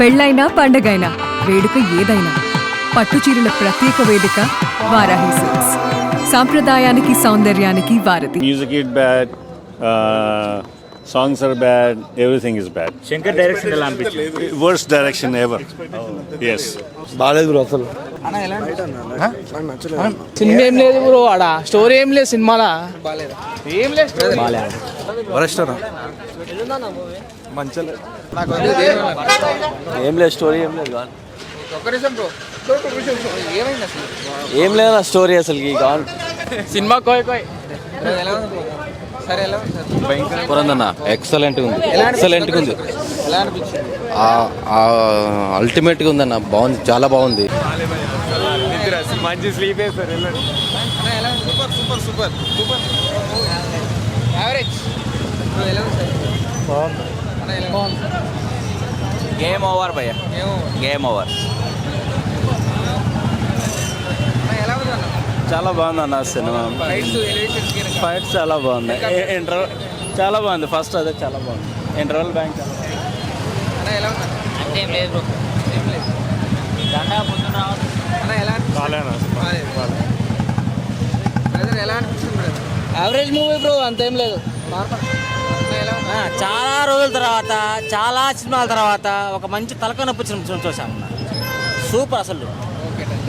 పెళ్ళైనా పండగైనా వేడుక ఏదైనా పట్టుచీరల ప్రత్యేక వేదిక వారాహి సిల్క్స్. సాంప్రదాయానికి సౌందర్యానికి వారధి. Music is bad, songs are bad, everything is bad. Shankar direction ఎలా అనిపించింది? Worst direction ever. Yes. బాలేదు బ్రో అసలు. సినిమా ఏం లేదు బ్రో, ఆడ స్టోరీ ఏం లేదు సినిమాలో. ఏం లేదు స్టోరీ. ఏం లేదు స్టోరీ ఏం లేదు కాదు. ఒక్క నిమిషం బ్రో, ఏమైంది అసలు? ఏం లేదు నా స్టోరీ అసలుకి కావాలి. సినిమా కోయ్ కోయ్ ఎలా ఉంది బ్రో? సరే ఎలా ఉంది సార్? పురందన్న ఎక్సలెంట్గా ఉంది, ఎక్సలెంట్గా ఉంది, ఎలా అనిపించింది? అల్టిమేట్గా ఉందన్న, బాగుంది, చాలా బాగుంది. మంచి స్లీప్ వేస్తారు. Super super super super average. ఎలా ఉంది సార్? బాగుంది. గేమ్ ఓవర్ భయ్య, గేమ్ ఓవర్. ఎలా ఉంది అన్న? చాలా బాగుంది అన్న సినిమా. ఫైట్స్ చాలా బాగుంది. చాలా బాగుంది. ఫస్ట్ అదే చాలా బాగుంది. ఇంటర్వల్ బ్యాంక్ చాలా బాగుంది. ఎలా ఉంది అంటే ఏం లేదు బ్రో, ఏం లేదు. అన్న ఎలా బ్రదర్ ఎలా అనిపిస్తుంది బ్రదర్? యావరేజ్ మూవీ బ్రో, అంతేం లేదు. చాలా రోజుల తర్వాత, చాలా సినిమాల తర్వాత ఒక మంచి తలకాయ నొప్పి చూసాం. సూపర్ అసలు.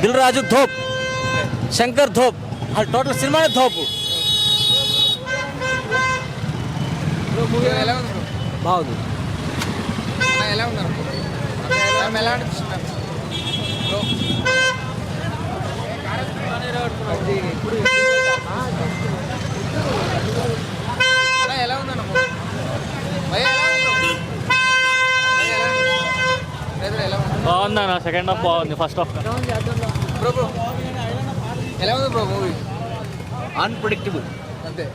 దిల్ రాజు ధోప్, శంకర్ ధోప్, అసలు టోటల్ సినిమానే ధోపు. మూవీ ఎలా ఉంది బ్రో? బాగుంది. ఎలా ఉన్నారు ఎలా అనిపిస్తున్నారు బ్రో? ఎలా ఉందన్న బాగుందన్న, సెకండ్ హాఫ్ బాగుంది, ఫస్ట్ హాఫ్ బ్రో బ్రో ఎలా ఉంది బ్రో మూవీ? అన్ప్రెడిక్టబుల్. అంతే.